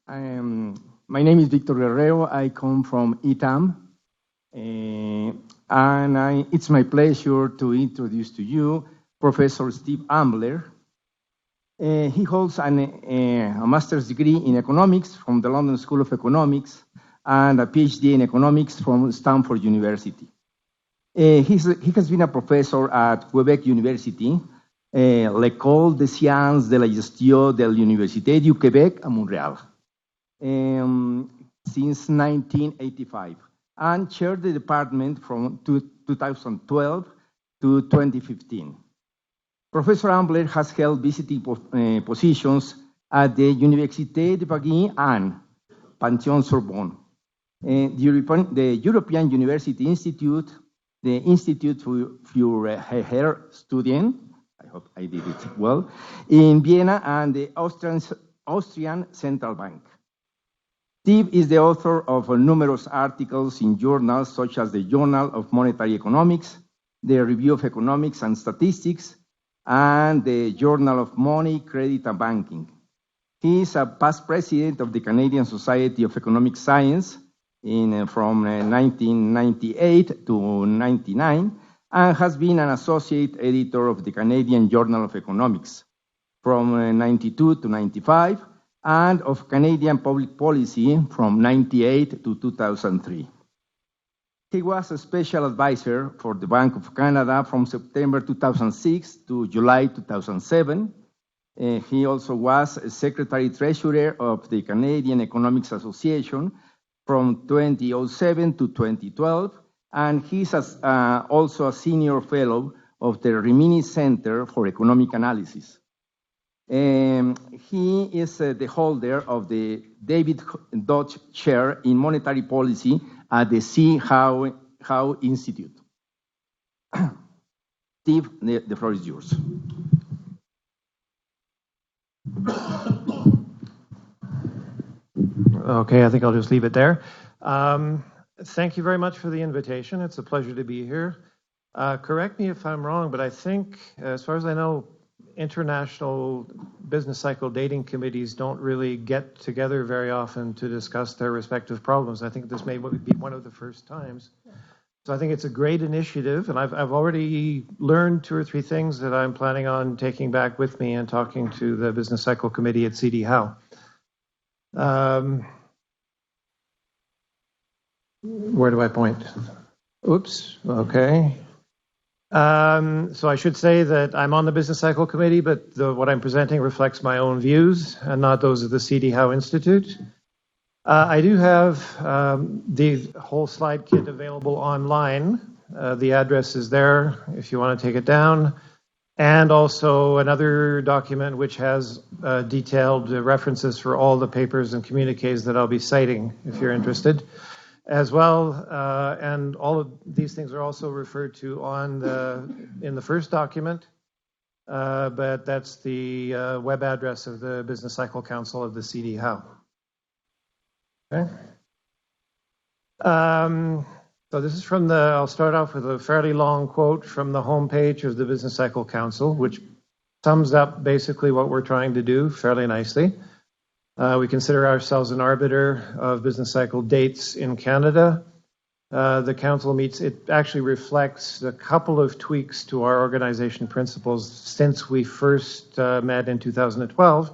My name is Víctor Guerrero. I come from ITAM. It's my pleasure to introduce to you Professor Steve Ambler. He holds a master's degree in economics from the London School of Economics and a PhD in economics from Stanford University. He has been a professor at Québec University, l'École des sciences de la gestion de l'Université du Québec à Montréal, since 1985, and chaired the department from 2012 to 2015. Professor Ambler has held visiting positions at the Université de Paris and Panthéon-Sorbonne, the European University Institute, the Institute für Studien, I hope I did it well, in Vienna, and the Austrian Central Bank. Steve is the author of numerous articles in journals such as the Journal of Monetary Economics, the Review of Economics and Statistics, and the Journal of Money, Credit, and Banking. He is a past president of the Canadian Society of Economic Science from 1998 to 99, and has been an associate editor of the Canadian Journal of Economics from 92 to 95, and of Canadian Public Policy from 98 to 2003. He was a special advisor for the Bank of Canada from September 2006 to July 2007. He also was a secretary-treasurer of the Canadian Economics Association from 2007 to 2012, and he's also a senior fellow of the Rimini Center for Economic Analysis. He is the holder of the David Dodge Chair in Monetary Policy at the C. Howe Institute. Steve, the floor is yours. Okay, I think I'll just leave it there. Thank you very much for the invitation. It's a pleasure to be here. Correct me if I'm wrong, but I think, as far as I know, international business cycle dating committees don't really get together very often to discuss their respective problems. I think this may be one of the first times. So I think it's a great initiative, and I've already learned 2 or 3 things that I'm planning on taking back with me and talking to the business cycle committee at CD Howe. Where do I point? Oops, okay. So I should say that I'm on the Business Cycle Committee, but what I'm presenting reflects my own views and not those of the C.D. Howe Institute. I do have the whole slide kit available online. The address is there if you want to take it down. And also another document which has detailed references for all the papers and communiques that I'll be citing if you're interested as well, and all of these things are also referred to in the first document, but that's the web address of the Business Cycle Council of the CD Howe. Okay. So this is I'll start off with a fairly long quote from the homepage of the Business Cycle Council, which sums up basically what we're trying to do fairly nicely. We consider ourselves an arbiter of business cycle dates in Canada. The council it actually reflects a couple of tweaks to our organization principles since we first met in 2012.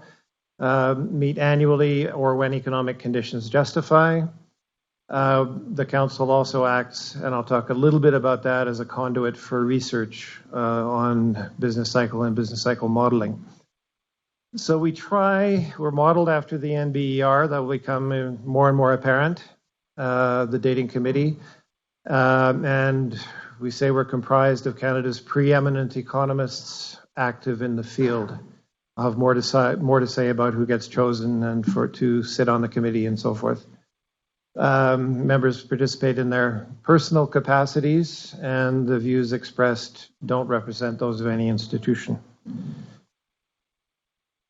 Meet annually or when economic conditions justify. The council also acts, and I'll talk a little bit about that, as a conduit for research on business cycle and business cycle modeling. So we're modeled after the NBER. That will become more and more apparent, the dating committee. And we say we're comprised of Canada's preeminent economists active in the field. I'll have more to say about who gets chosen and to sit on the committee and so forth. Members participate in their personal capacities, and the views expressed don't represent those of any institution.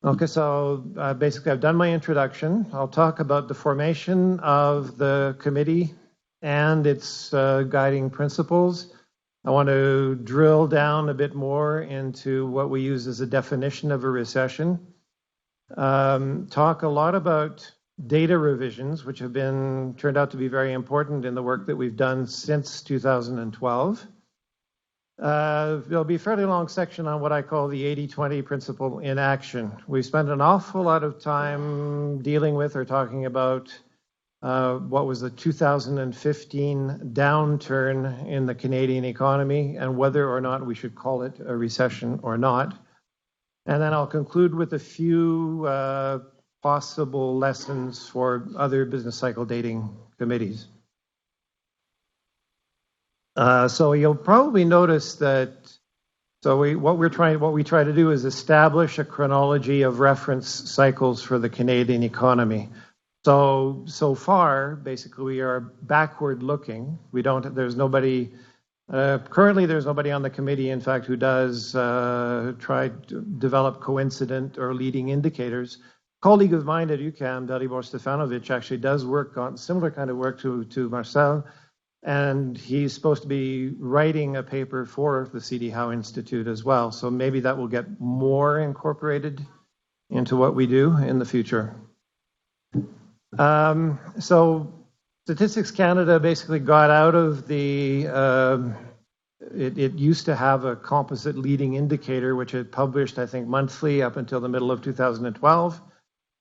Okay, so basically I've done my introduction. I'll talk about the formation of the committee and its guiding principles. I want to drill down a bit more into what we use as a definition of a recession. Talk a lot about data revisions, which have turned out to be very important in the work that we've done since 2012. There'll be a fairly long section on what I call the 80-20 principle in action. We spent an awful lot of time dealing with or talking about what was the 2015 downturn in the Canadian economy and whether or not we should call it a recession or not. And then I'll conclude with a few possible lessons for other business cycle dating committees. So you'll probably notice that. So what we try to do is establish a chronology of reference cycles for the Canadian economy. So far, basically, we are backward looking. There's nobody. Currently, there's nobody on the committee, in fact, who does try to develop coincident or leading indicators. A colleague of mine at UQAM, Dalibor Stefanovic, actually does work on similar kind of work to Marcel, and he's supposed to be writing a paper for the C.D. Howe Institute as well. So maybe that will get more incorporated into what we do in the future. So Statistics Canada basically got out of the, it used to have a composite leading indicator, which it published, I think, monthly up until the middle of 2012,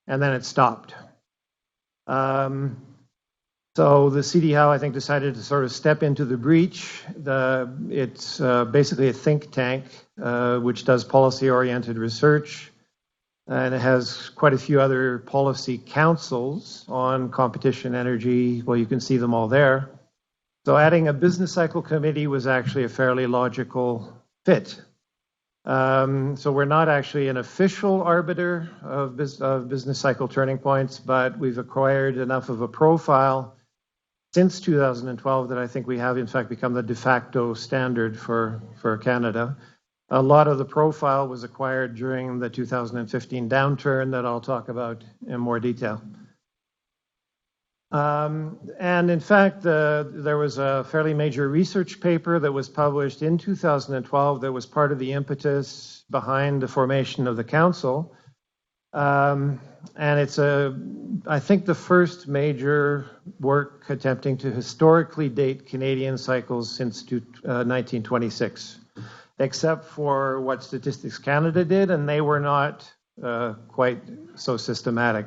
and then it stopped. So the C.D. Howe, I think, decided to sort of step into the breach. It's basically a think tank, which does policy-oriented research. And it has quite a few other policy councils on competition, energy. Well, you can see them all there. So adding a business cycle committee was actually a fairly logical fit. So we're not actually an official arbiter of business cycle turning points, but we've acquired enough of a profile since 2012 that I think we have, in fact, become the de facto standard for Canada. A lot of the profile was acquired during the 2015 downturn that I'll talk about in more detail. And in fact, there was a fairly major research paper that was published in 2012 that was part of the impetus behind the formation of the council. And it's I think the first major work attempting to historically date Canadian cycles since 1926. Except for what Statistics Canada did, and they were not quite so systematic.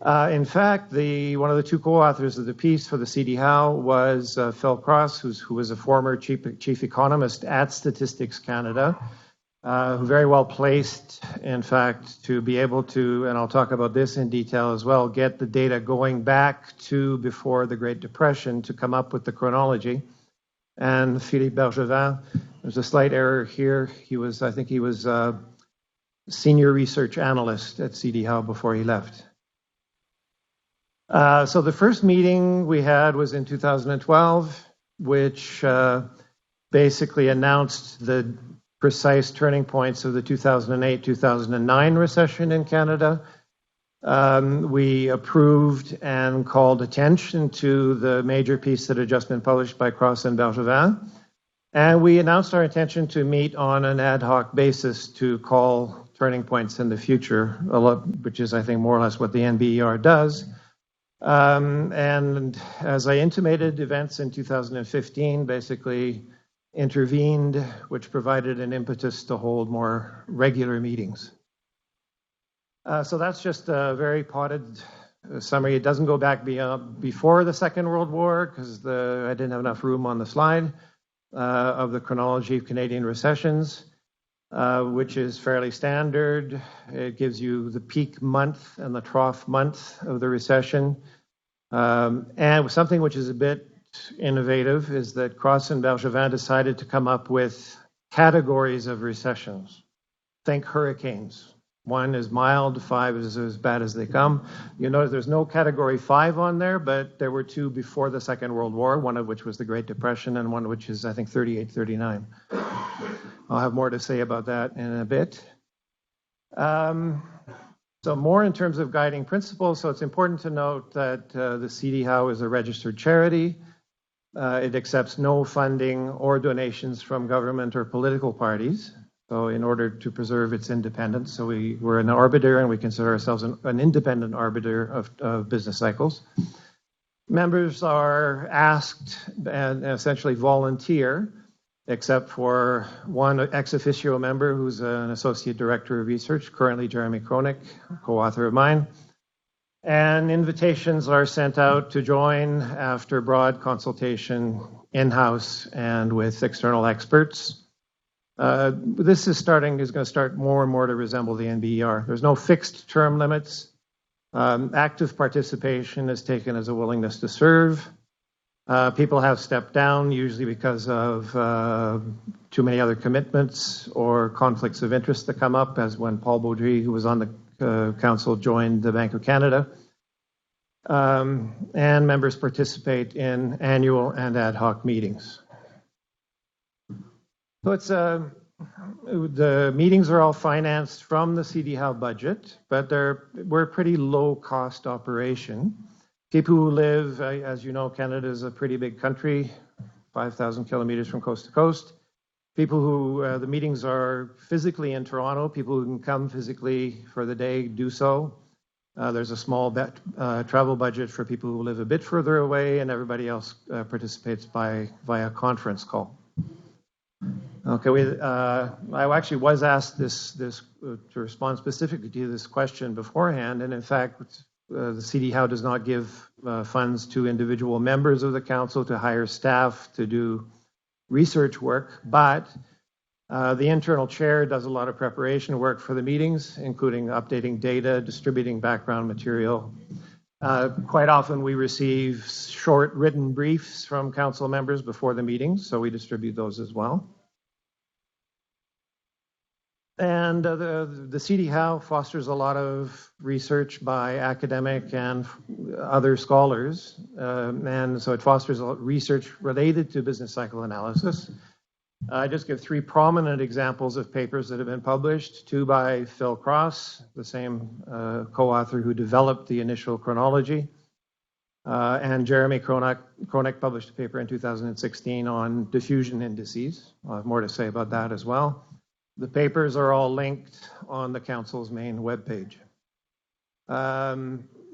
In fact, one of the two co-authors of the piece for the C.D. Howe was Phil Cross, who was a former chief economist at Statistics Canada, who very well placed, in fact, to be able to, and I'll talk about this in detail as well, get the data going back to before the Great Depression to come up with the chronology. And Philippe Bergevin, there's a slight error here. I think he was a senior research analyst at C.D. Howe before he left. So the first meeting we had was in 2012, which basically announced the precise turning points of the 2008-2009 recession in Canada. We approved and called attention to the major piece that had just been published by Cross and Bergevin. And we announced our intention to meet on an ad hoc basis to call turning points in the future, which is, I think, more or less what the NBER does. And as I intimated, events in 2015 basically intervened, which provided an impetus to hold more regular meetings. So that's just a very potted summary. It doesn't go back before the Second World War because I didn't have enough room on the slide of the chronology of Canadian recessions, which is fairly standard. It gives you the peak month and the trough month of the recession. And something which is a bit innovative is that Cross and Bergevin decided to come up with categories of recessions. Think hurricanes. 1 is mild, 5 is as bad as they come. You notice there's no category 5 on there, but there were 2 before the Second World War, one of which was the Great Depression and one which is, I think, 38, 39. I'll have more to say about that in a bit. So more in terms of guiding principles. So it's important to note that the C.D. Howe is a registered charity. It accepts no funding or donations from government or political parties. So in order to preserve its independence, so we're an arbiter and we consider ourselves an independent arbiter of business cycles. Members are asked and essentially volunteer, except for one ex officio member who's an associate director of research, currently Jeremy Kronick, co-author of mine. And invitations are sent out to join after broad consultation in-house and with external experts. This is going to start more and more to resemble the NBER. There's no fixed term limits. Active participation is taken as a willingness to serve. People have stepped down, usually because of too many other commitments or conflicts of interest that come up, as when Paul Baudry, who was on the council, joined the Bank of Canada. And members participate in annual and ad hoc meetings. So it's the meetings are all financed from the CD Howe budget, but we're a pretty low-cost operation. People who live, as you know, Canada is a pretty big country, 5,000 kilometers from coast to coast. People who, the meetings are physically in Toronto, people who can come physically for the day do so. There's a small travel budget for people who live a bit further away, and everybody else participates via conference call. Okay, I actually was asked this to respond specifically to this question beforehand, and in fact, the CD Howe does not give funds to individual members of the council to hire staff to do research work, but the internal chair does a lot of preparation work for the meetings, including updating data, distributing background material. Quite often we receive short written briefs from council members before the meetings, so we distribute those as well. And the CD Howe fosters a lot of research by academic and other scholars, and so it fosters research related to business cycle analysis. I just give three prominent examples of papers that have been published, two by Phil Cross, the same co-author who developed the initial chronology, and Jeremy Kronick published a paper in 2016 on diffusion indices. I'll have more to say about that as well. The papers are all linked on the council's main webpage.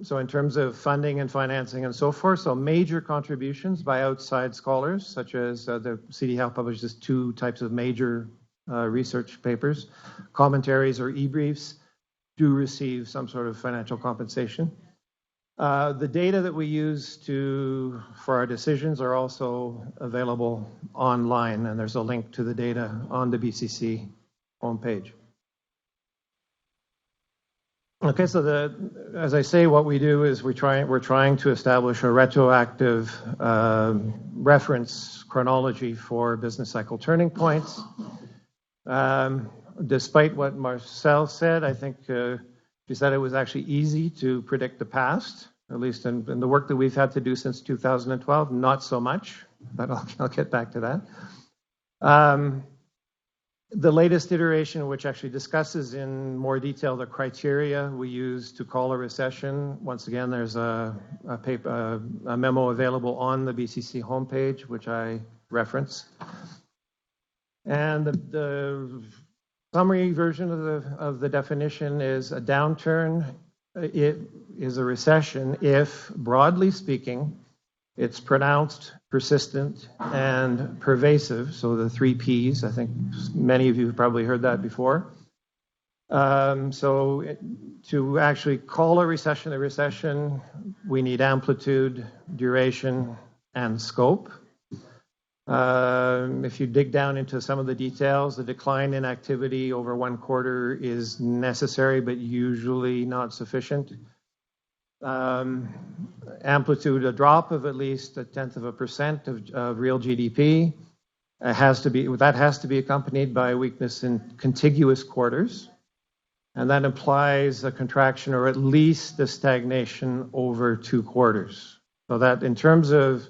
So in terms of funding and financing and so forth, so major contributions by outside scholars, such as the CD Howe publishes two types of major research papers. Commentaries or e-briefs do receive some sort of financial compensation. The data that we use for our decisions are also available online, and there's a link to the data on the BCC homepage. Okay, so as I say, what we do is we're trying to establish a retroactive reference chronology for business cycle turning points. Despite what Marcel said, I think she said it was actually easy to predict the past, at least in the work that we've had to do since 2012, not so much, but I'll get back to that. The latest iteration, which actually discusses in more detail the criteria we use to call a recession. Once again, there's a memo available on the BCC homepage, which I reference. And the summary version of the definition is a downturn. It is a recession if, broadly speaking, it's pronounced, persistent, and pervasive. So the three Ps, I think many of you have probably heard that before. To actually call a recession, we need amplitude, duration, and scope. If you dig down into some of the details, the decline in activity over one quarter is necessary, but usually not sufficient. Amplitude, a drop of at least 0.1% of real GDP, has to be accompanied by weakness in contiguous quarters, and that implies a contraction or at least a stagnation over 2 quarters. So that in terms of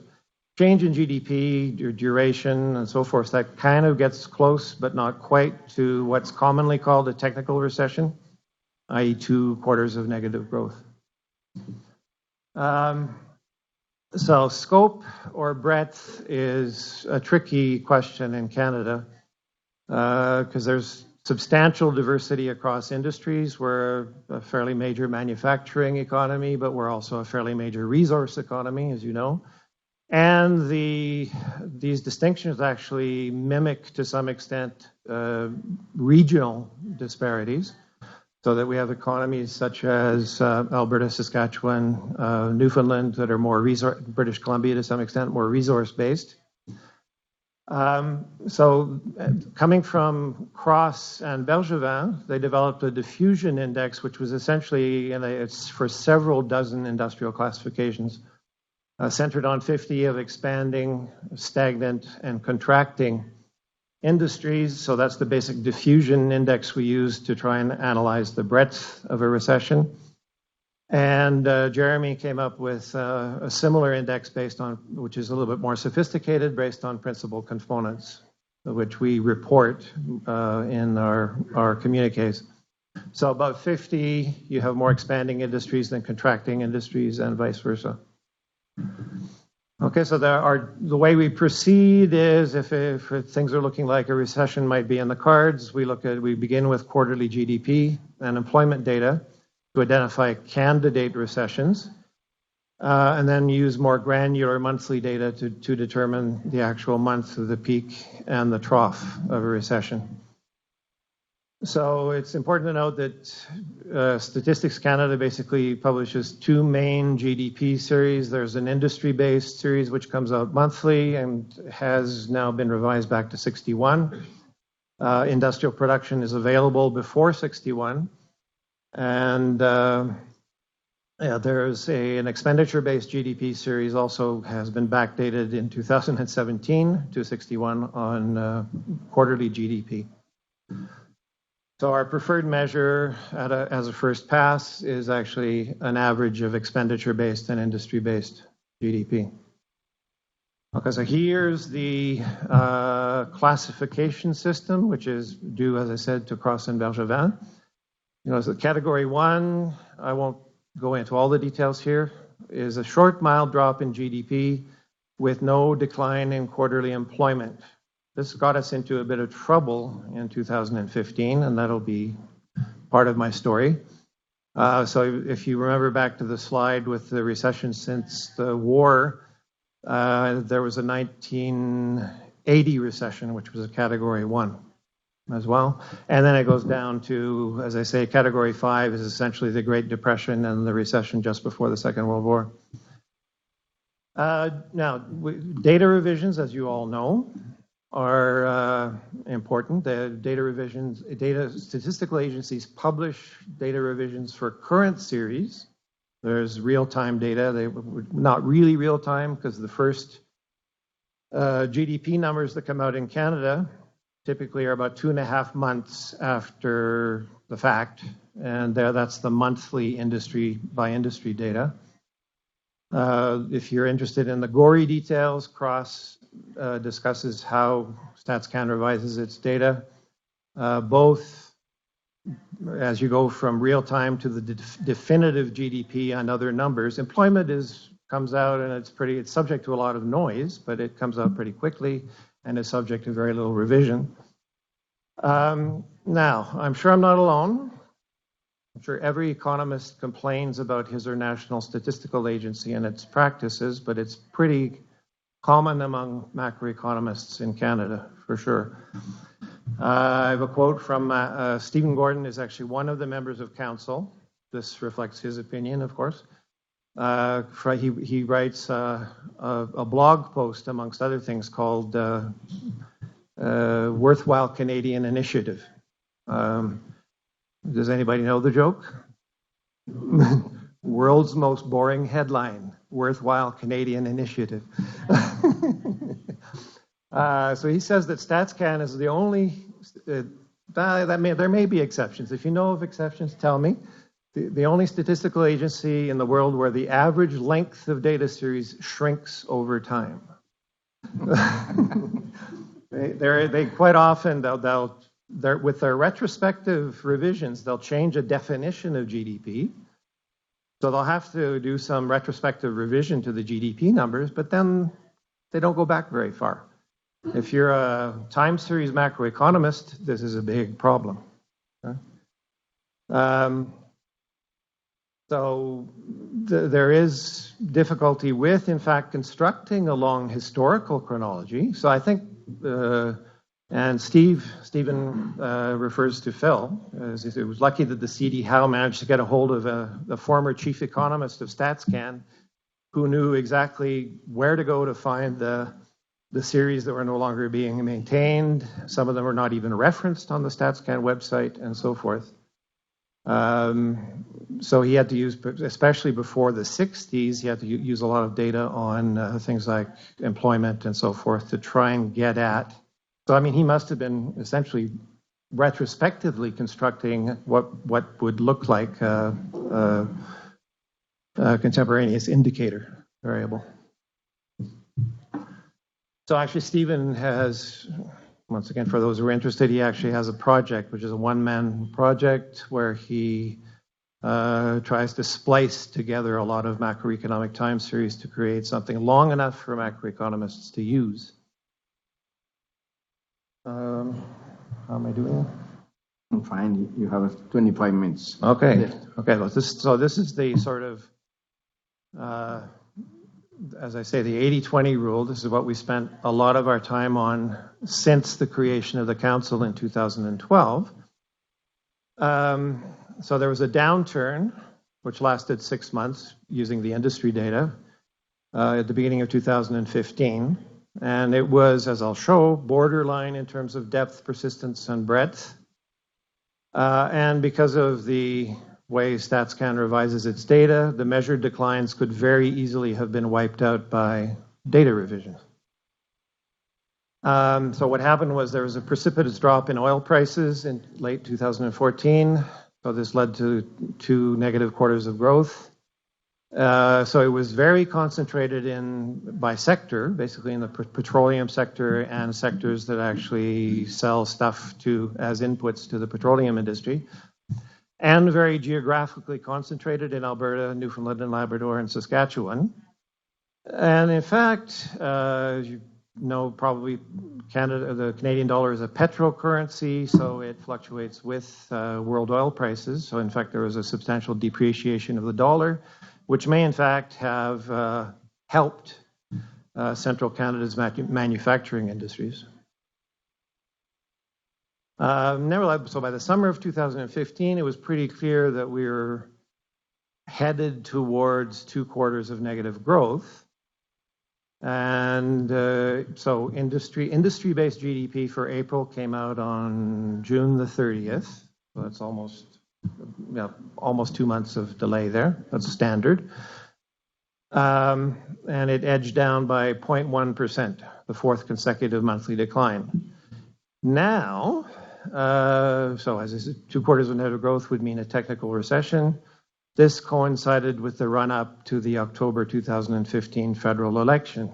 change in GDP, duration, and so forth, that kind of gets close, but not quite, to what's commonly called a technical recession, i.e. 2 quarters of negative growth. So scope or breadth is a tricky question in Canada because there's substantial diversity across industries. We're a fairly major manufacturing economy, but we're also a fairly major resource economy, as you know. And these distinctions actually mimic, to some extent, regional disparities, so that we have economies such as Alberta, Saskatchewan, Newfoundland that are more British Columbia to some extent, more resource-based. So coming from Cross and Bergevin, they developed a diffusion index, which was essentially, it's for several dozen industrial classifications, centered on 50 of expanding, stagnant, and contracting industries. So that's the basic diffusion index we use to try and analyze the breadth of a recession. And Jeremy came up with a similar index based on, which is a little bit more sophisticated, based on principal components, which we report in our communiques. So about 50, you have more expanding industries than contracting industries, and vice versa. Okay, so the way we proceed is if things are looking like a recession might be in the cards, we begin with quarterly GDP and employment data to identify candidate recessions, and then use more granular monthly data to determine the actual month of the peak and the trough of a recession. So it's important to note that Statistics Canada basically publishes two main GDP series. There's an industry-based series which comes out monthly and has now been revised back to 61. Industrial production is available before 61. And there's an expenditure-based GDP series also has been backdated in 2017 to 61 on quarterly GDP. So our preferred measure as a first pass is actually an average of expenditure-based and industry-based GDP. Okay, so here's the classification system, which is due, as I said, to Cross and Bergevin. So category 1, I won't go into all the details here, is a short, mild drop in GDP with no decline in quarterly employment. This got us into a bit of trouble in 2015, and that'll be part of my story. So if you remember back to the slide with the recession since the war, there was a 1980 recession, which was a category 1 as well. And then it goes down to, as I say, category 5 is essentially the Great Depression and the recession just before the Second World War. Now, data revisions, as you all know, are important. The data statistical agencies publish data revisions for current series. There's real-time data. They not really real-time because the first GDP numbers that come out in Canada typically are about 2.5 months after the fact, and that's the monthly industry by industry data. If you're interested in the gory details, Cross discusses how StatsCan revises its data, both as you go from real time to the definitive GDP and other numbers. Employment comes out and it's subject to a lot of noise, but it comes out pretty quickly and is subject to very little revision. Now, I'm sure I'm not alone. I'm sure every economist complains about his or national statistical agency and its practices, but it's pretty common among macroeconomists in Canada, for sure. I have a quote from Stephen Gordon, is actually one of the members of council. This reflects his opinion, of course. He writes a blog post, amongst other things, called Worthwhile Canadian Initiative. Does anybody know the joke? World's most boring headline, Worthwhile Canadian Initiative. So he says that StatsCan is the only, there may be exceptions. If you know of exceptions, tell me. The only statistical agency in the world where the average length of data series shrinks over time. They quite often, with their retrospective revisions, they'll change a definition of GDP. So they'll have to do some retrospective revision to the GDP numbers, but then they don't go back very far. If you're a time series macroeconomist, this is a big problem. Okay? There is difficulty with, in fact, constructing along historical chronology. So I think, and Stephen refers to Phil, as it was lucky that the CD Howe managed to get a hold of the former chief economist of StatsCan, who knew exactly where to go to find the series that were no longer being maintained. Some of them were not even referenced on the StatsCan website and so forth. So he had to use, especially before the 60s, he had to use a lot of data on things like employment and so forth to try and get at. So, I mean, he must have been essentially retrospectively constructing what would look like a contemporaneous indicator variable. So actually, Stephen has, once again, for those who are interested, he actually has a project, which is a one-man project where he tries to splice together a lot of macroeconomic time series to create something long enough for macroeconomists to use. How am I doing? I'm fine. You have 25 minutes. Okay. Left. Okay. Well, this is the sort of, as I say, the 80-20 rule. This is what we spent a lot of our time on since the creation of the council in 2012. So there was a downturn, which lasted 6 months using the industry data at the beginning of 2015. And it was, as I'll show, borderline in terms of depth, persistence, and breadth. And because of the way StatsCan revises its data, the measured declines could very easily have been wiped out by data revision. So what happened was there was a precipitous drop in oil prices in late 2014. So this led to 2 negative quarters of growth. So it was very concentrated by sector, basically in the petroleum sector and sectors that actually sell stuff as inputs to the petroleum industry, and very geographically concentrated in Alberta, Newfoundland and Labrador, and Saskatchewan. And in fact, as you know, probably the Canadian dollar is a petrocurrency, so it fluctuates with world oil prices. So in fact, there was a substantial depreciation of the dollar, which may in fact have helped central Canada's manufacturing industries. Nevertheless, so by the summer of 2015, it was pretty clear that we were headed towards 2 quarters of negative growth. And so industry-based GDP for April came out on June the 30th. So that's almost 2 months of delay there. That's standard. And it edged down by 0.1%, the 4th consecutive monthly decline. Now, so as I said, 2 quarters of negative growth would mean a technical recession. This coincided with the run-up to the October 2015 federal election.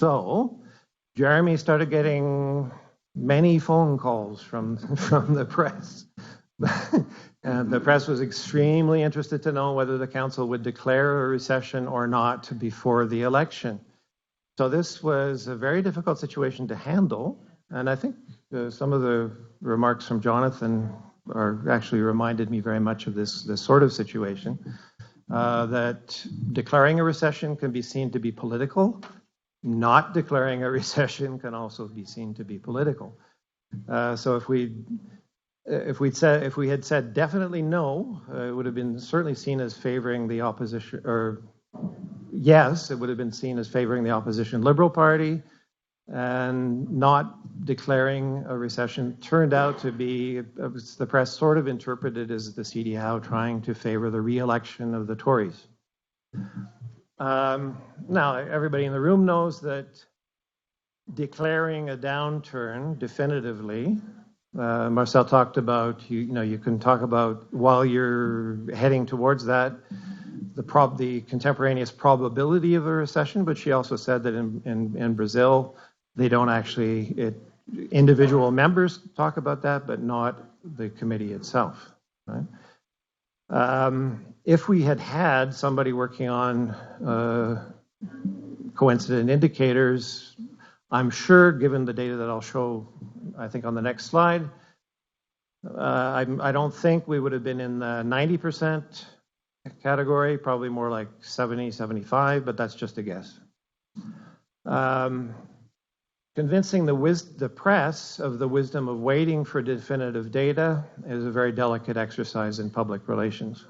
So Jeremy started getting many phone calls from the press. And the press was extremely interested to know whether the council would declare a recession or not before the election. So this was a very difficult situation to handle. And I think some of the remarks from Jonathan actually reminded me very much of this sort of situation, that declaring a recession can be seen to be political. Not declaring a recession can also be seen to be political. So if we had said definitely no, it would have been certainly seen as favoring the opposition, or yes, it would have been seen as favoring the opposition Liberal Party, and not declaring a recession turned out to be, the press sort of interpreted as the CD Howe trying to favor the re-election of the Tories. Now, everybody in the room knows that declaring a downturn definitively, Marcel talked about, you can talk about while you're heading towards that, the contemporaneous probability of a recession, but she also said that in Brazil, they don't actually, individual members talk about that, but not the committee itself. Right? If we had somebody working on coincident indicators, I'm sure, given the data that I'll show, I think on the next slide, I don't think we would have been in the 90% category, probably more like 70, 75, but that's just a guess. Convincing the press of the wisdom of waiting for definitive data is a very delicate exercise in public relations.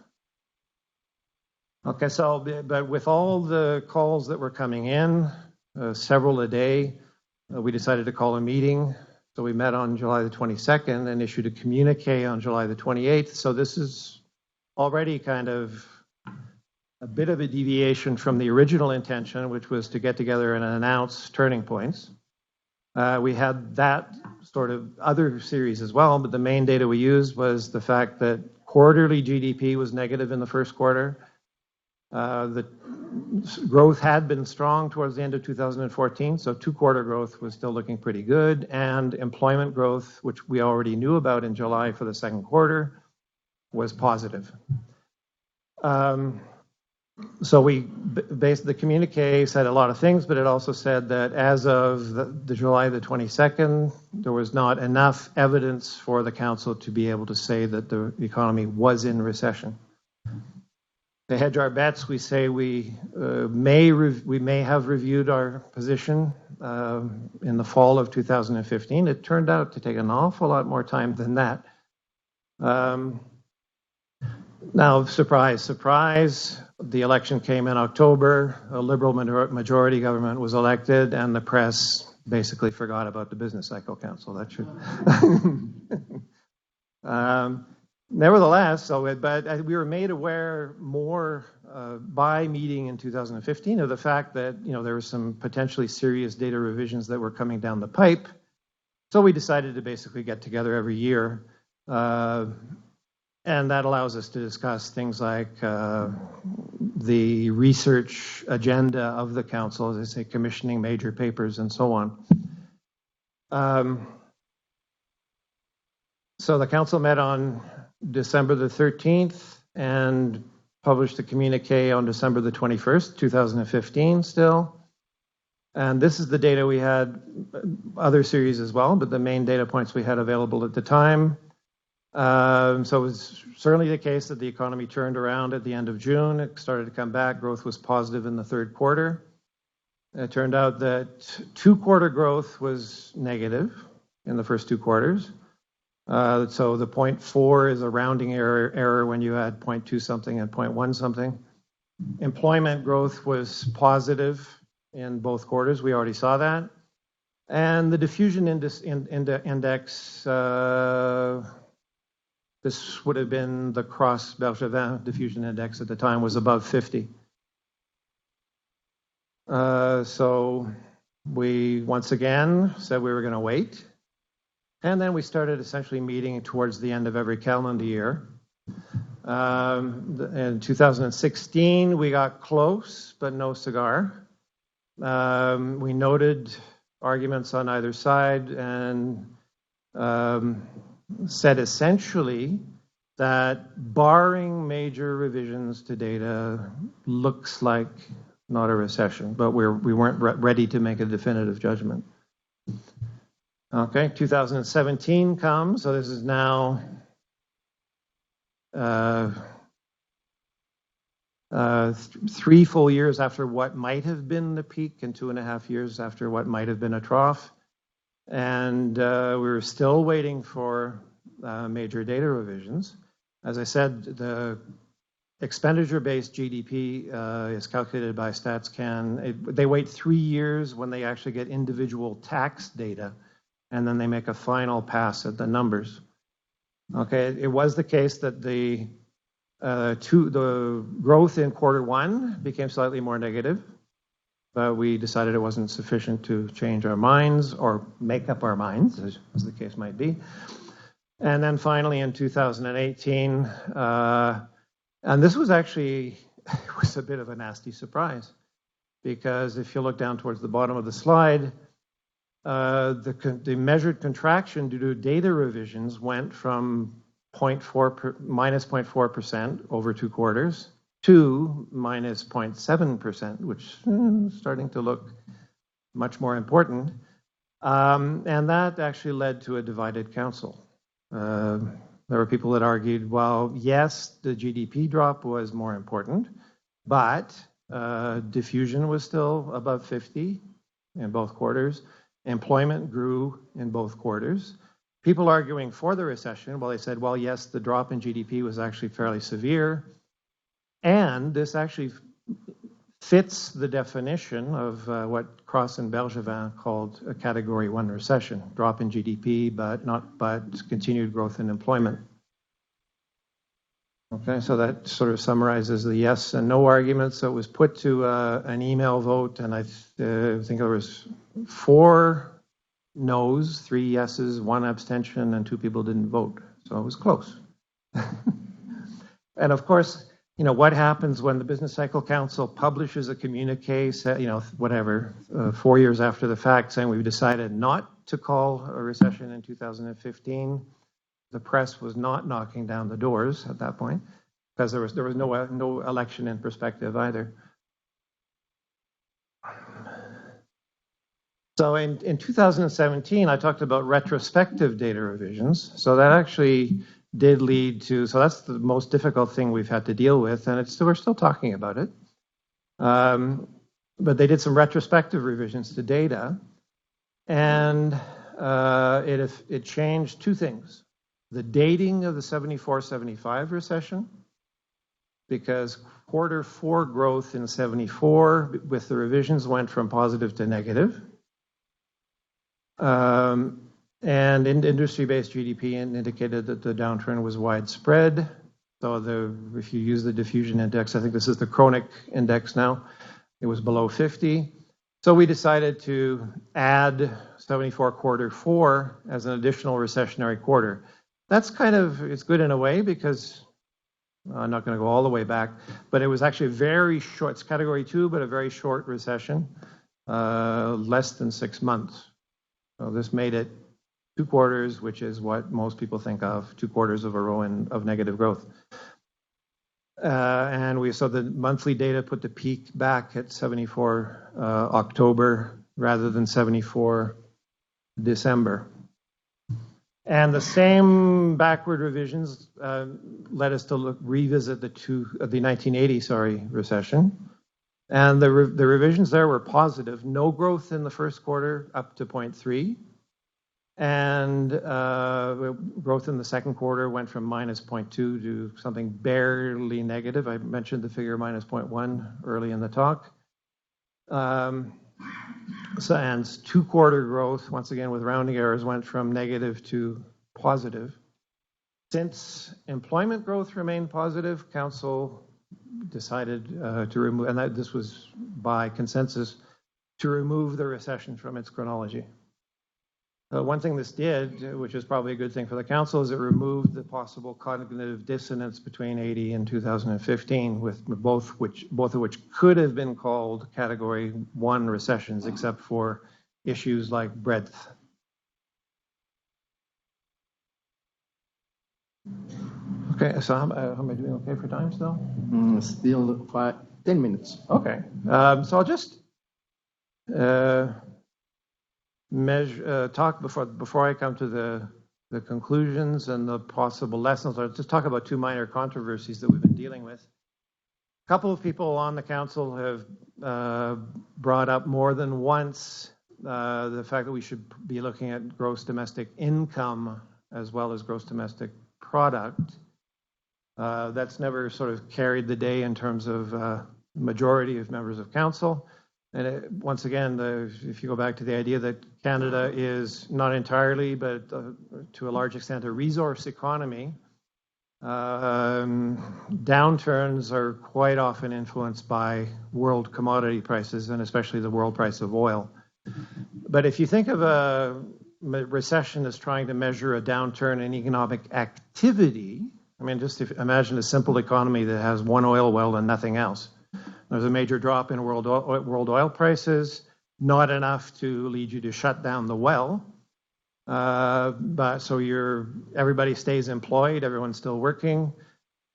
Okay, so, but with all the calls that were coming in, several a day, we decided to call a meeting. So we met on July the 22nd and issued a communique on July the 28th. So this is already kind of a bit of a deviation from the original intention, which was to get together and announce turning points. We had that sort of other series as well, but the main data we used was the fact that quarterly GDP was negative in the first quarter. The growth had been strong towards the end of 2014, so two-quarter growth was still looking pretty good, and employment growth, which we already knew about in July for the second quarter, was positive. So we based the communique said a lot of things, but it also said that as of the July the 22nd, there was not enough evidence for the council to be able to say that the economy was in recession. To hedge our bets, we say we may have reviewed our position in the fall of 2015. It turned out to take an awful lot more time than that. Now, surprise, surprise, the election came in October, a Liberal majority government was elected, and the press basically forgot about the Business Cycle Council. That should... Nevertheless, but we were made aware more by meeting in 2015 of the fact that there were some potentially serious data revisions that were coming down the pipe. So we decided to basically get together every year, and that allows us to discuss things like the research agenda of the council, as I say, commissioning major papers and so on. So the council met on December the 13th and published a communique on December the 21st, 2015 still. And this is the data we had, other series as well, but the main data points we had available at the time. So it was certainly the case that the economy turned around at the end of June. It started to come back. Growth was positive in the third quarter. It turned out that two-quarter growth was negative in the first two quarters. So the 0.4 is a rounding error when you add 0.2 something and 0.1 something. Employment growth was positive in both quarters. We already saw that. And the diffusion index, this would have been the Cross-Bergevin diffusion index at the time, was above 50. So we once again said we were going to wait. And then we started essentially meeting towards the end of every calendar year. In 2016, we got close, but no cigar. We noted arguments on either side and said essentially that barring major revisions to data, looks like not a recession, but we weren't ready to make a definitive judgment. Okay, 2017 comes, so this is now 3 full years after what might have been the peak and 2.5 years after what might have been a trough. And we were still waiting for major data revisions. As I said, the expenditure-based GDP is calculated by StatsCan. They wait 3 years when they actually get individual tax data, and then they make a final pass at the numbers. Okay, it was the case that the growth in quarter one became slightly more negative, but we decided it wasn't sufficient to change our minds or make up our minds, as the case might be. And then finally in 2018, and this was actually, it was a bit of a nasty surprise, because if you look down towards the bottom of the slide, the measured contraction due to data revisions went from minus 0.4% over 2 quarters to minus 0.7%, which is starting to look much more important. And that actually led to a divided council. There were people that argued, well, yes, the GDP drop was more important, but diffusion was still above 50 in both quarters. Employment grew in both quarters. People arguing for the recession, well, they said, well, yes, the drop in GDP was actually fairly severe, and this actually fits the definition of what Cross and Bergevin called a Category 1 recession, drop in GDP, but continued growth in employment. Okay, so that sort of summarizes the yes and no arguments. So it was put to an email vote, and I think there was 4 no's, 3 yeses, 1 abstention, and 2 people didn't vote. So it was close. And of course, you know, what happens when the Business Cycle Council publishes a communique, you know, whatever, 4 years after the fact, saying we've decided not to call a recession in 2015. The press was not knocking down the doors at that point because there was no election in perspective either. So in 2017, I talked about retrospective data revisions. So that actually did lead to, so that's the most difficult thing we've had to deal with, and we're still talking about it. But they did some retrospective revisions to data, and it changed 2 things. The dating of the 74-75 recession, because Q4 growth in 74 with the revisions went from positive to negative. And industry-based GDP indicated that the downturn was widespread. So if you use the diffusion index, I think this is the chronic index now, it was below 50. So we decided to add 74 Q4 as an additional recessionary quarter. That's it's good in a way because I'm not going to go all the way back, but it was actually a very short, it's category 2, but a very short recession, less than 6 months. So this made it 2 quarters, which is what most people think of, 2 quarters of a row of negative growth. And so the monthly data put the peak back at 74 October rather than 74 December. And the same backward revisions led us to revisit the 1980 recession. And the revisions there were positive. No growth in the first quarter up to 0.3. And growth in the second quarter went from minus 0.2 to something barely negative. I mentioned the figure minus 0.1 early in the talk. And 2-quarter growth, once again with rounding errors, went from negative to positive. Since employment growth remained positive, Council decided to remove, and this was by consensus, to remove the recession from its chronology. One thing this did, which is probably a good thing for the Council, is it removed the possible cognitive dissonance between 80 and 2015, with both of which could have been called Category 1 recessions, except for issues like breadth. Okay, so how am I doing okay for time still? Still 10 minutes. Okay, so I'll just talk before I come to the conclusions and the possible lessons. I'll just talk about 2 minor controversies that we've been dealing with. A couple of people on the Council have brought up more than once the fact that we should be looking at gross domestic income as well as gross domestic product. That's never sort of carried the day in terms of majority of members of Council. And once again, if you go back to the idea that Canada is not entirely, but to a large extent, a resource economy, downturns are quite often influenced by world commodity prices, and especially the world price of oil. But if you think of a recession as trying to measure a downturn in economic activity, I mean, just imagine a simple economy that has one oil well and nothing else. There's a major drop in world oil prices, not enough to lead you to shut down the well. But so everybody stays employed, everyone's still working,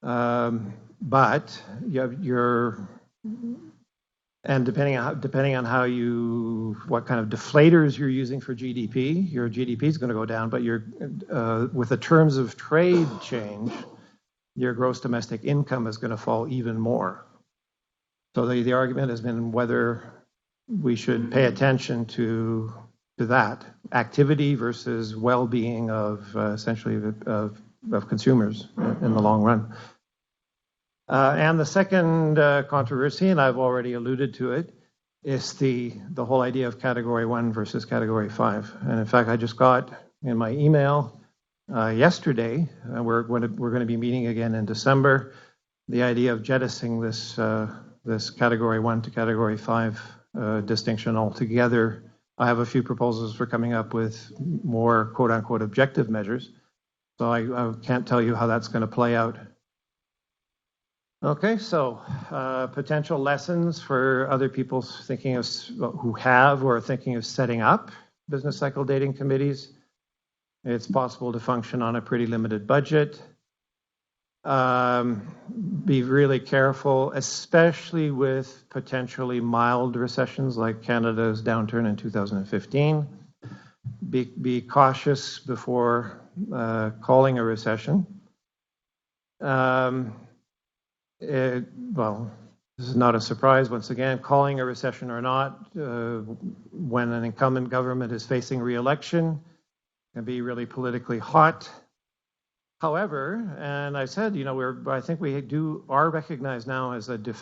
but your And depending on what kind of deflators you're using for GDP, your GDP is going to go down, but with the terms of trade change, your gross domestic income is going to fall even more. So the argument has been whether we should pay attention to that activity versus well-being of essentially of consumers in the long run. And the second controversy, and I've already alluded to it, is the whole idea of Category 1 versus Category 5. And in fact, I just got in my email yesterday, we're going to be meeting again in December, the idea of jettisoning this Category 1 to Category 5 distinction altogether. I have a few proposals for coming up with more quote-unquote objective measures. So I can't tell you how that's going to play out. Okay, so potential lessons for other people thinking of who have or are thinking of setting up business cycle dating committees. It's possible to function on a pretty limited budget. Be really careful, especially with potentially mild recessions like Canada's downturn in 2015. Be cautious before calling a recession. Well, this is not a surprise, once again, calling a recession or not, when an incumbent government is facing re-election, can be really politically hot. However, and I said, I think we are recognized now as the de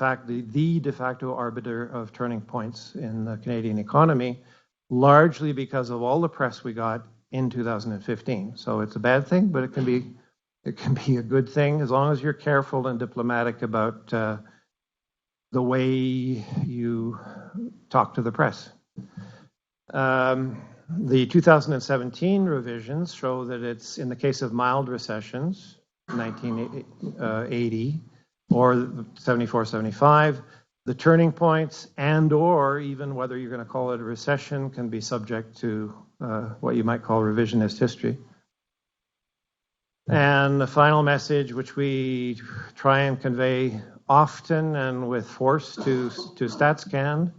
facto arbiter of turning points in the Canadian economy, largely because of all the press we got in 2015. So it's a bad thing, but it can be a good thing as long as you're careful and diplomatic about the way you talk to the press. The 2017 revisions show that it's in the case of mild recessions, 1980 or 74, 75, the turning points and or even whether you're going to call it a recession can be subject to what you might call revisionist history. And the final message, which we try and convey often and with force to StatsCan,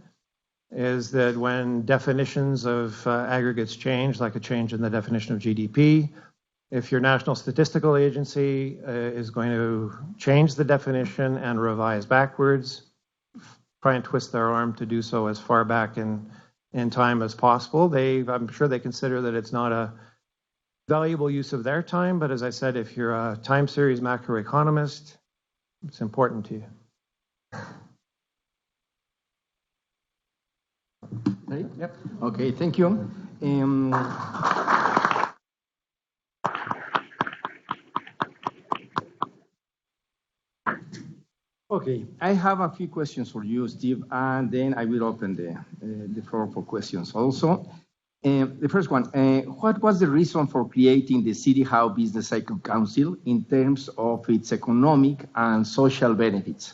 is that when definitions of aggregates change, like a change in the definition of GDP, if your National Statistical Agency is going to change the definition and revise backwards, try and twist their arm to do so as far back in time as possible. I'm sure they consider that it's not a valuable use of their time, but as I said, if you're a time series macroeconomist, it's important to you. Right? Yep. Okay, thank you. Okay, I have a few questions for you, Steve, and then I will open the floor for questions also. The first one, what was the reason for creating the City Howe Business Cycle Council in terms of its economic and social benefits?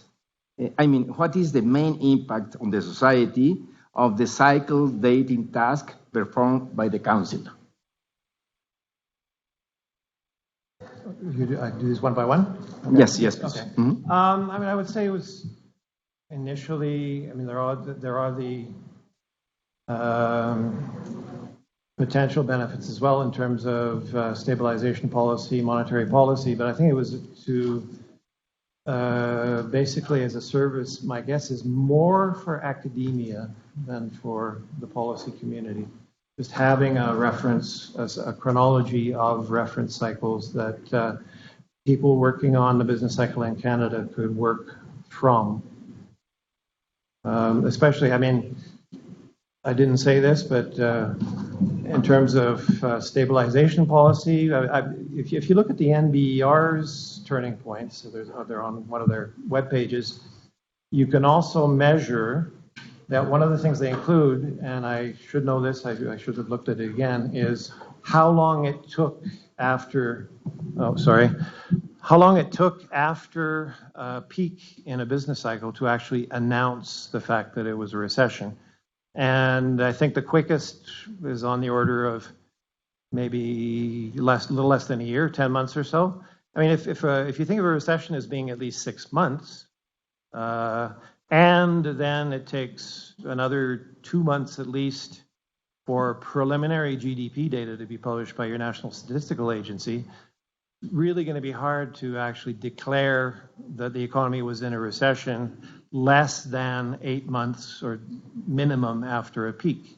What is the main impact on the society of the cycle dating task performed by the council? You do this one by one? Okay. Yes. Okay. Mm-hmm. I would say it was initially, there are the potential benefits as well in terms of stabilization policy, monetary policy, but I think it was to basically as a service, my guess is more for academia than for the policy community. Just having a reference, a chronology of reference cycles that people working on the business cycle in Canada could work from. Especially, I didn't say this, but in terms of stabilization policy, if you look at the NBER's turning points, so they're on one of their web pages, you can also measure that one of the things they include, and I should know this, I should have looked at it again, is how long it took after a peak in a business cycle to actually announce the fact that it was a recession. And I think the quickest is on the order of maybe a little less than a year, 10 months or so. If you think of a recession as being at least 6 months, And then it takes another 2 months at least for preliminary GDP data to be published by your National Statistical Agency. Really going to be hard to actually declare that the economy was in a recession less than 8 months or minimum after a peak.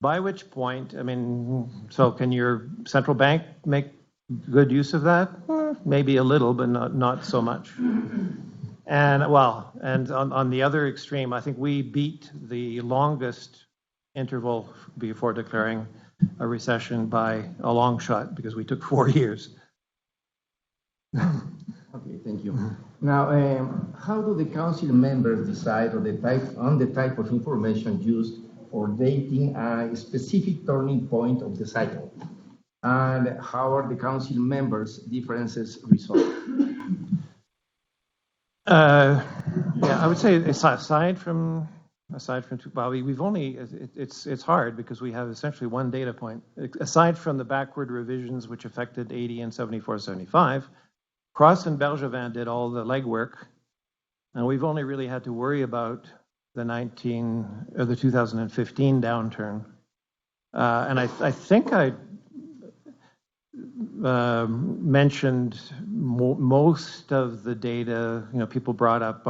By which point, I mean, so can your central bank make good use of that? Maybe a little, but not so much. And on the other extreme, I think we beat the longest interval before declaring a recession by a long shot because we took 4 years. Okay, thank you. Now, how do the council members decide on the type of information used for dating a specific turning point of the cycle? And how are the council members' differences resolved? I would say aside from Bobby, we've only it's hard because we have essentially one data point. Aside from the backward revisions which affected 80 and 74, 75, Cross and Bergevin did all the legwork, and we've only really had to worry about the 2015 downturn. And I think I mentioned most of the data. You know, people brought up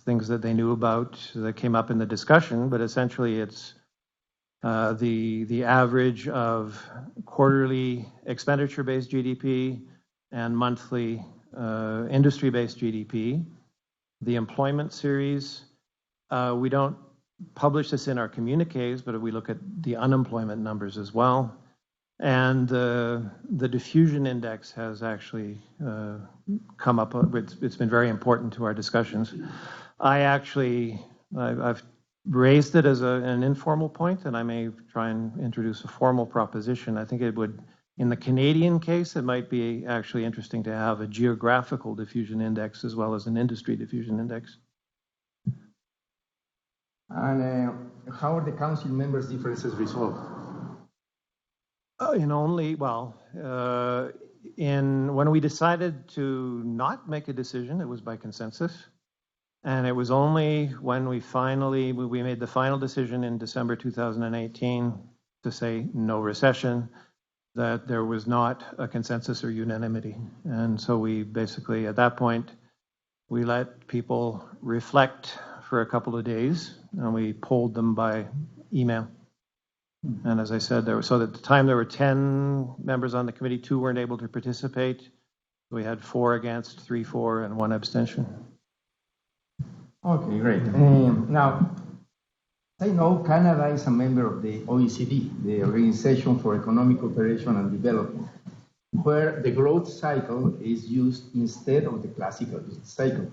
things that they knew about that came up in the discussion, but essentially it's the average of quarterly expenditure-based GDP and monthly industry-based GDP, the employment series. We don't publish this in our communiques, but we look at the unemployment numbers as well. And the diffusion index has actually come up. It's been very important to our discussions. I've raised it as an informal point, and I may try and introduce a formal proposition. I think it would, in the Canadian case, it might be actually interesting to have a geographical diffusion index as well as an industry diffusion index. And how are the council members' differences resolved? When we decided to not make a decision, it was by consensus. And it was only when we made the final decision in December 2018 to say no recession that there was not a consensus or unanimity. And so we basically, at that point, we let people reflect for a couple of days, and we polled them by email. And as I said, at the time there were 10 members on the committee, 2 weren't able to participate. We had 4 against, 3 for, and 1 abstention. Okay, great. Now, I know Canada is a member of the OECD, the Organization for Economic Cooperation and Development, where the growth cycle is used instead of the classical business cycle.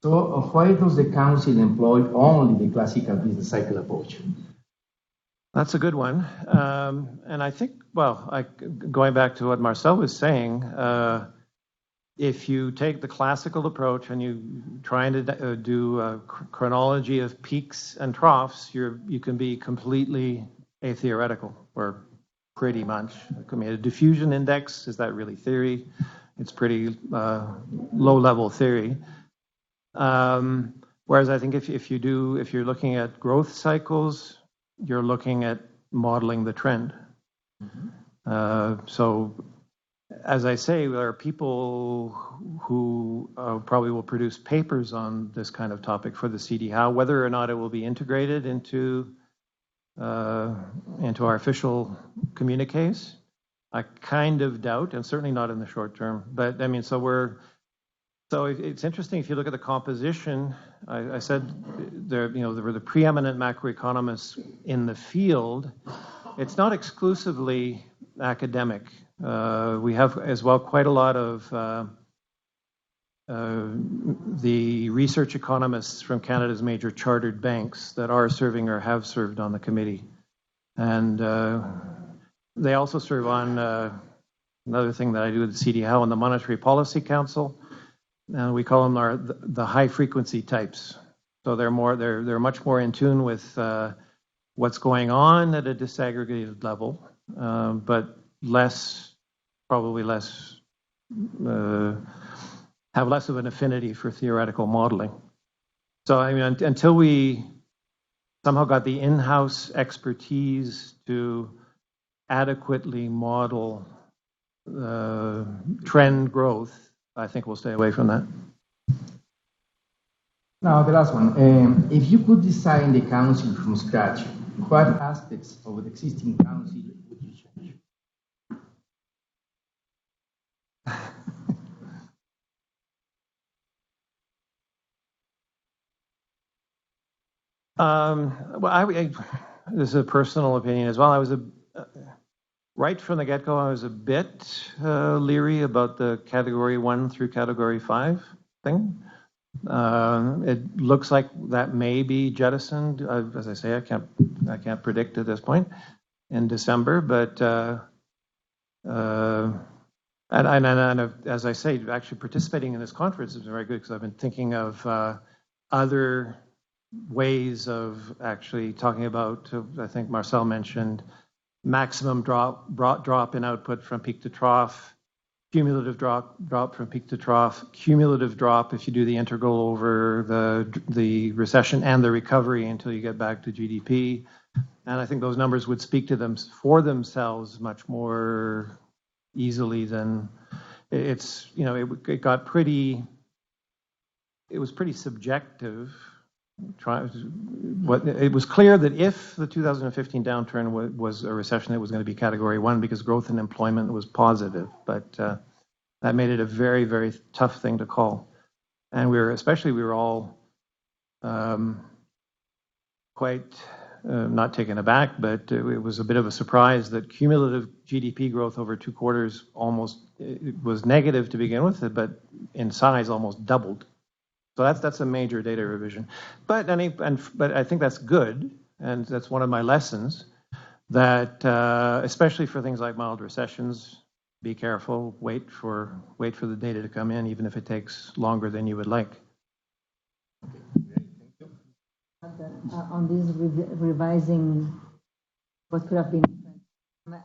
So why does the council employ only the classical business cycle approach? That's a good one. And I think, going back to what Marcel was saying, if you take the classical approach and you try to do a chronology of peaks and troughs, you can be completely atheoretical, or pretty much. I mean, a diffusion index, is that really theory? It's pretty low-level theory. Whereas I think if you're looking at growth cycles, you're looking at modeling the trend. Mm-hmm. So, as I say, there are people who probably will produce papers on this kind of topic for the CD Howe. Whether or not it will be integrated into our official communiques, I kind of doubt, and certainly not in the short term. But I mean, so it's interesting if you look at the composition. I said there were the preeminent macroeconomists in the field. It's not exclusively academic. We have as well quite a lot of the research economists from Canada's major chartered banks that are serving or have served on the committee. And they also serve on another thing that I do at the CD Howe on the Monetary Policy Council. We call them the high frequency types. So they're much more in tune with what's going on at a disaggregated level, but have less of an affinity for theoretical modeling. So, I mean, until we somehow got the in-house expertise to adequately model trend growth, I think we'll stay away from that. Now, the last one. If you could design the council from scratch, what aspects of the existing council would you change? Well, this is a personal opinion as well. I was right from the get-go, I was a bit leery about the Category 1 through Category 5 thing. It looks like that may be jettisoned. As I say, I can't predict at this point in December, but and as I say, actually participating in this conference has been very good because I've been thinking of other ways of actually talking about, I think Marcel mentioned, maximum drop in output from peak to trough, cumulative drop from peak to trough, cumulative drop if you do the integral over the recession and the recovery until you get back to GDP. And I think those numbers would speak to them for themselves much more easily than it's, you know, it was pretty subjective. It was clear that if the 2015 downturn was a recession, it was going to be Category 1 because growth in employment was positive. But that made it a very, very tough thing to call. And we were all quite not taken aback, but it was a bit of a surprise that cumulative GDP growth over 2 quarters it was negative to begin with, but in size almost doubled. So that's a major data revision. But I think that's good, and that's one of my lessons, that especially for things like mild recessions, be careful, wait for the data to come in, even if it takes longer than you would like. On this revising what could have been different,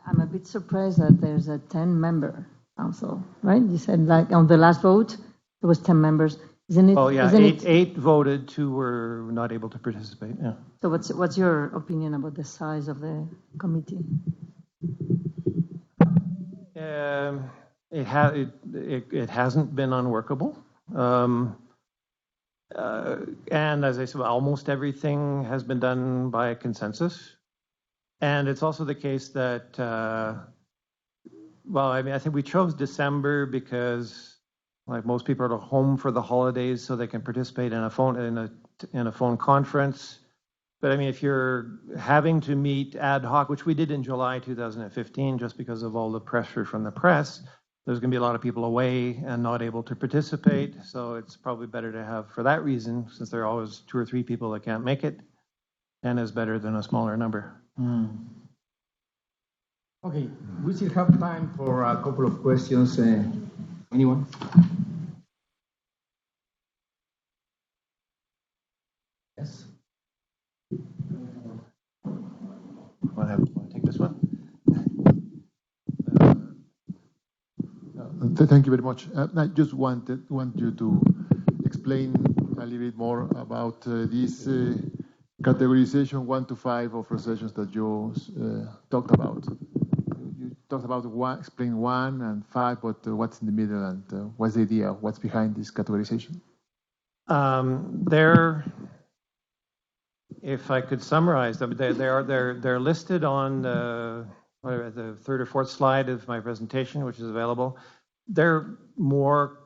I'm a bit surprised that there's a 10-member council, right? You said like on the last vote, there was 10 members. Isn't it? Oh yeah, isn't eight voted, 2 were not able to participate. Yeah. So what's your opinion about the size of the committee? It hasn't been unworkable, and as I said, almost everything has been done by consensus. And it's also the case that, I think we chose December because, like, most people are home for the holidays, so they can participate in a phone conference. But I mean, if you're having to meet ad hoc, which we did in July 2015, just because of all the pressure from the press, there's going to be a lot of people away and not able to participate. So it's probably better to have, for that reason, since there are always 2 or 3 people that can't make it, and is better than a smaller number. Okay, we still have time for a couple of questions. Anyone? Yes. Want to take this one? Thank you very much. I just want you to explain a little bit more about this categorization 1 to 5 of recessions that you talked about. You talked about explain 1 and 5, but what's in the middle and what's the idea? What's behind this categorization? If I could summarize them, they're listed on the 3rd or 4th slide of my presentation, which is available. They're more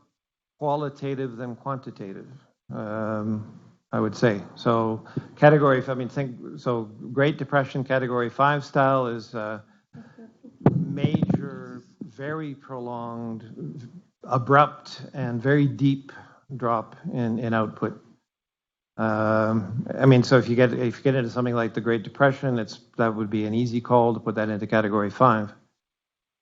qualitative than quantitative, I would say. So Great Depression Category 5 style is major, very prolonged, abrupt, and very deep drop in output. So if you get into something like the Great Depression, that would be an easy call to put that into Category 5.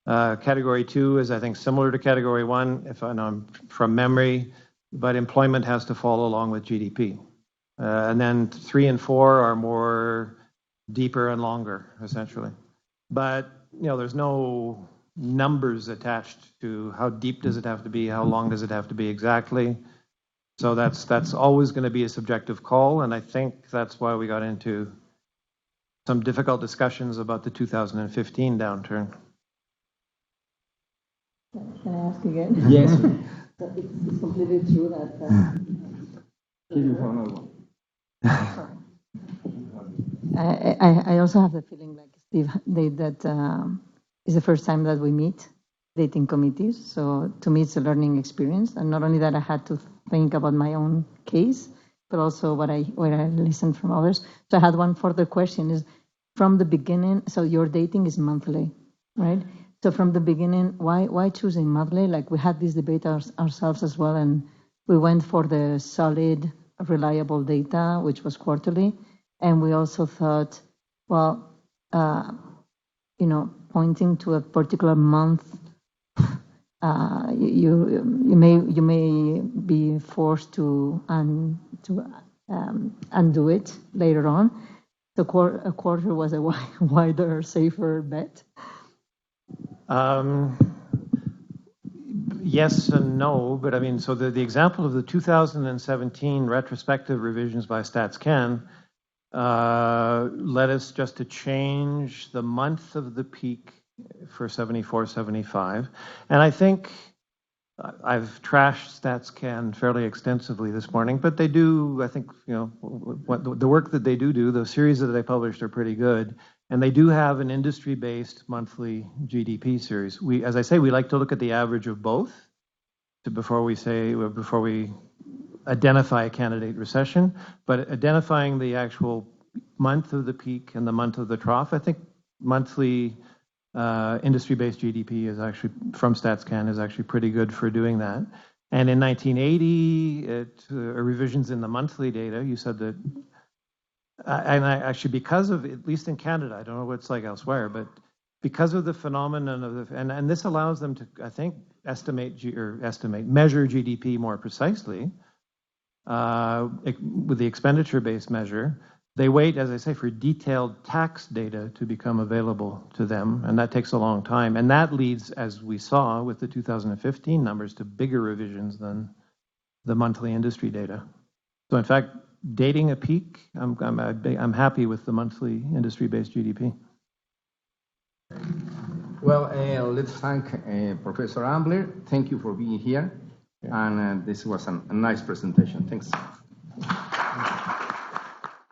Category 2 is, I think, similar to Category 1, if I know from memory, but employment has to fall along with GDP. And then 3 and 4 are more deeper and longer, essentially. But there's no numbers attached to how deep does it have to be, how long does it have to be exactly. So that's always going to be a subjective call, and I think that's why we got into some difficult discussions about the 2015 downturn. Can I ask again? Yes. So it's completely true that. I also have the feeling, like Steve, that it's the first time that we meet dating committees. So to me, it's a learning experience, and not only that, I had to think about my own case, but also what I listened from others. So I had one further question: is from the beginning. So your dating is monthly, right? So from the beginning, why choosing monthly? Like we had this debate ourselves as well, and we went for the solid, reliable data, which was quarterly, and we also thought, well, pointing to a particular month, you may be forced to undo it later on. So a quarter was a wider, safer bet. Yes and no, but I mean, so the example of the 2017 retrospective revisions by StatsCan led us just to change the month of the peak for 74, 75. And I think I've trashed StatsCan fairly extensively this morning, but they do, I think, the work that they do, the series that they published are pretty good. And they do have an industry-based monthly GDP series. As I say, we like to look at the average of both before we identify a candidate recession. But identifying the actual month of the peak and the month of the trough, I think monthly industry-based GDP is actually, from StatsCan, is actually pretty good for doing that. And in 1980, revisions in the monthly data, you said that. And actually, because of, at least in Canada, I don't know what it's like elsewhere, but because of the phenomenon of and this allows them to, I think, measure GDP more precisely with the expenditure-based measure. They wait, as I say, for detailed tax data to become available to them, and that takes a long time. And that leads, as we saw with the 2015 numbers, to bigger revisions than the monthly industry data. So, in fact, dating a peak, I'm happy with the monthly industry-based GDP. Well, let's thank Professor Ambler. Thank you for being here. And this was a nice presentation. Thanks.